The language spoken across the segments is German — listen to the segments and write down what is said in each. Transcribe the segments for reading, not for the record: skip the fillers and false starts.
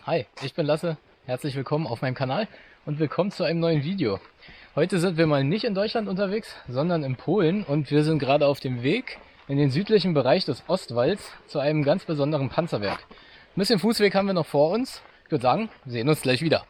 Hi, ich bin Lasse, herzlich willkommen auf meinem Kanal und willkommen zu einem neuen Video. Heute sind wir mal nicht in Deutschland unterwegs, sondern in Polen und wir sind gerade auf dem Weg in den südlichen Bereich des Ostwalds zu einem ganz besonderen Panzerwerk. Ein bisschen Fußweg haben wir noch vor uns. Ich würde sagen, wir sehen uns gleich wieder.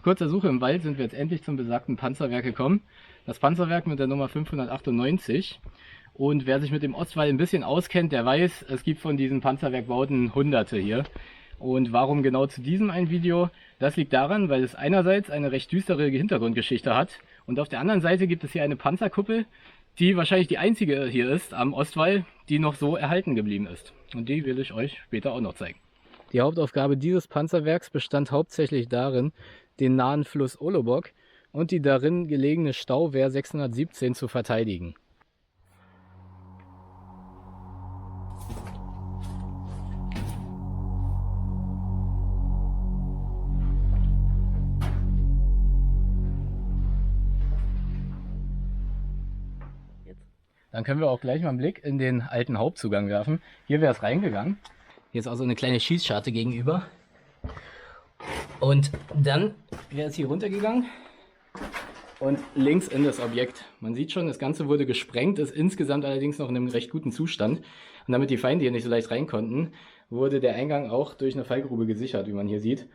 Nach kurzer Suche im Wald sind wir jetzt endlich zum besagten Panzerwerk gekommen. Das Panzerwerk mit der Nummer 598. Und wer sich mit dem Ostwald ein bisschen auskennt, der weiß, es gibt von diesen Panzerwerkbauten Hunderte hier. Und warum genau zu diesem ein Video? Das liegt daran, weil es einerseits eine recht düstere Hintergrundgeschichte hat und auf der anderen Seite gibt es hier eine Panzerkuppel, die wahrscheinlich die einzige hier ist am Ostwall, die noch so erhalten geblieben ist. Und die will ich euch später auch noch zeigen. Die Hauptaufgabe dieses Panzerwerks bestand hauptsächlich darin, den nahen Fluss Olobok und die darin gelegene Stauwehr 617 zu verteidigen. Dann können wir auch gleich mal einen Blick in den alten Hauptzugang werfen. Hier wäre es reingegangen. Hier ist also eine kleine Schießscharte gegenüber. Und dann wäre es hier runtergegangen und links in das Objekt. Man sieht schon, das Ganze wurde gesprengt, ist insgesamt allerdings noch in einem recht guten Zustand. Und damit die Feinde hier nicht so leicht rein konnten, wurde der Eingang auch durch eine Fallgrube gesichert, wie man hier sieht.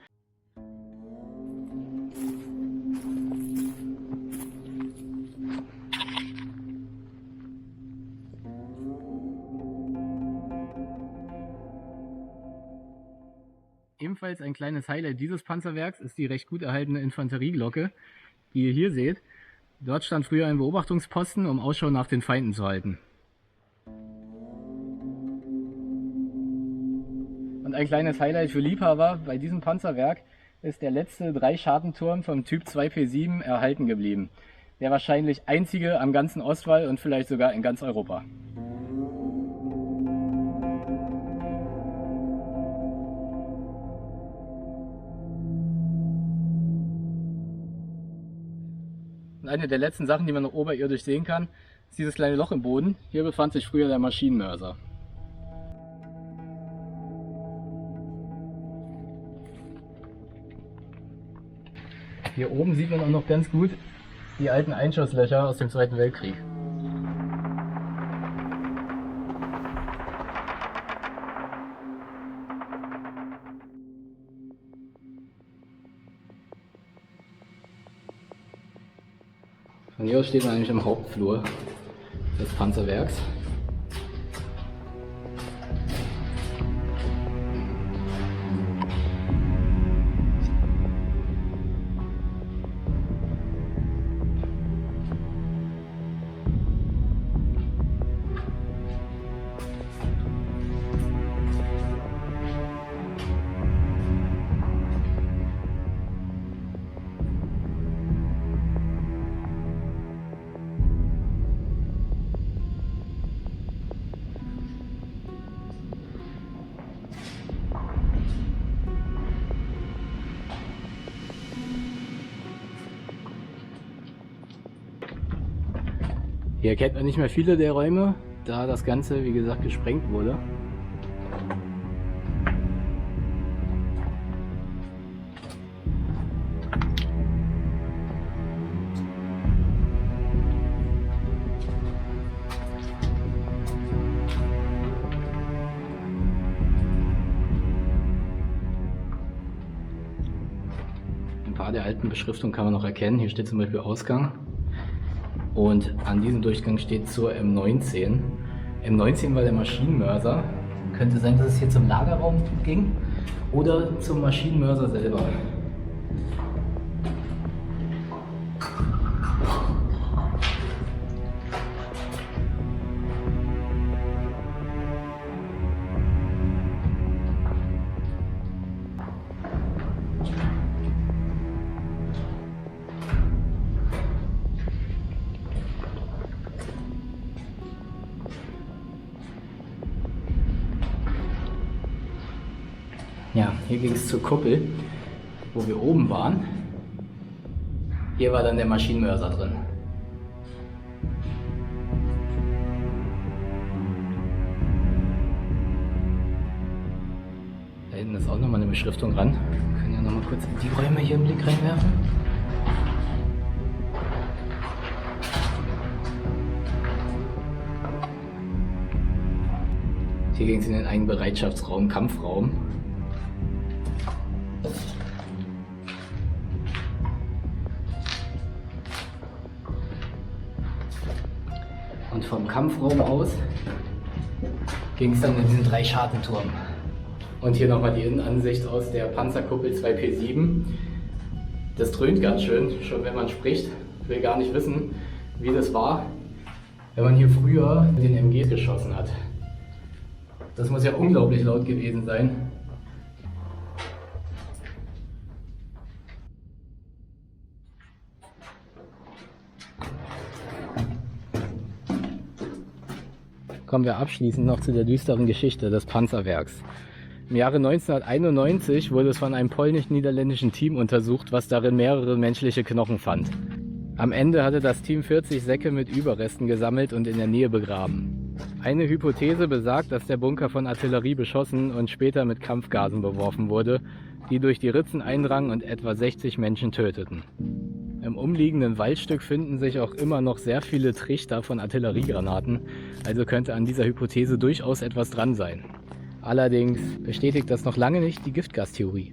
Ebenfalls ein kleines Highlight dieses Panzerwerks ist die recht gut erhaltene Infanterieglocke, die ihr hier seht. Dort stand früher ein Beobachtungsposten, um Ausschau nach den Feinden zu halten. Und ein kleines Highlight für Liebhaber bei diesem Panzerwerk ist der letzte Dreischartenturm vom Typ 2P7 erhalten geblieben. Der wahrscheinlich einzige am ganzen Ostwall und vielleicht sogar in ganz Europa. Und eine der letzten Sachen, die man noch oberirdisch sehen kann, ist dieses kleine Loch im Boden. Hier befand sich früher der Maschinenmörser. Hier oben sieht man auch noch ganz gut die alten Einschusslöcher aus dem Zweiten Weltkrieg. Von hier aus steht man eigentlich im Hauptflur des Panzerwerks. Hier erkennt man nicht mehr viele der Räume, da das Ganze, wie gesagt, gesprengt wurde. Ein paar der alten Beschriftungen kann man noch erkennen. Hier steht zum Beispiel Ausgang. Und an diesem Durchgang steht zur M19. M19 war der Maschinenmörser. Könnte sein, dass es hier zum Lagerraum ging oder zum Maschinenmörser selber. Ja, hier ging es zur Kuppel, wo wir oben waren. Hier war dann der Maschinenmörser drin. Da hinten ist auch nochmal eine Beschriftung ran. Wir können ja nochmal kurz in die Räume hier einen Blick reinwerfen. Hier ging es in den einen Bereitschaftsraum, Kampfraum. Und vom Kampfraum aus ging es dann in diesen 3-Schartenturm. Und hier nochmal die Innenansicht aus der Panzerkuppel 2P7. Das dröhnt ganz schön, schon wenn man spricht. Ich will gar nicht wissen, wie das war, wenn man hier früher den MG geschossen hat. Das muss ja unglaublich laut gewesen sein. Kommen wir abschließend noch zu der düsteren Geschichte des Panzerwerks. Im Jahre 1991 wurde es von einem polnisch-niederländischen Team untersucht, was darin mehrere menschliche Knochen fand. Am Ende hatte das Team 40 Säcke mit Überresten gesammelt und in der Nähe begraben. Eine Hypothese besagt, dass der Bunker von Artillerie beschossen und später mit Kampfgasen beworfen wurde, die durch die Ritzen eindrangen und etwa 60 Menschen töteten. Im umliegenden Waldstück finden sich auch immer noch sehr viele Trichter von Artilleriegranaten, also könnte an dieser Hypothese durchaus etwas dran sein. Allerdings bestätigt das noch lange nicht die Giftgastheorie.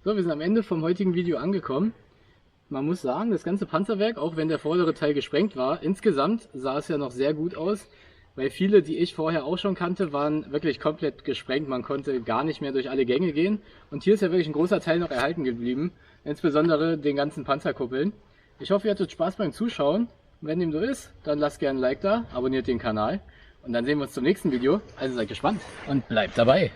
So, wir sind am Ende vom heutigen Video angekommen. Man muss sagen, das ganze Panzerwerk, auch wenn der vordere Teil gesprengt war, insgesamt sah es ja noch sehr gut aus, weil viele, die ich vorher auch schon kannte, waren wirklich komplett gesprengt. Man konnte gar nicht mehr durch alle Gänge gehen. Und hier ist ja wirklich ein großer Teil noch erhalten geblieben, insbesondere den ganzen Panzerkuppeln. Ich hoffe, ihr hattet Spaß beim Zuschauen. Wenn dem so ist, dann lasst gerne ein Like da, abonniert den Kanal und dann sehen wir uns zum nächsten Video. Also seid gespannt und bleibt dabei.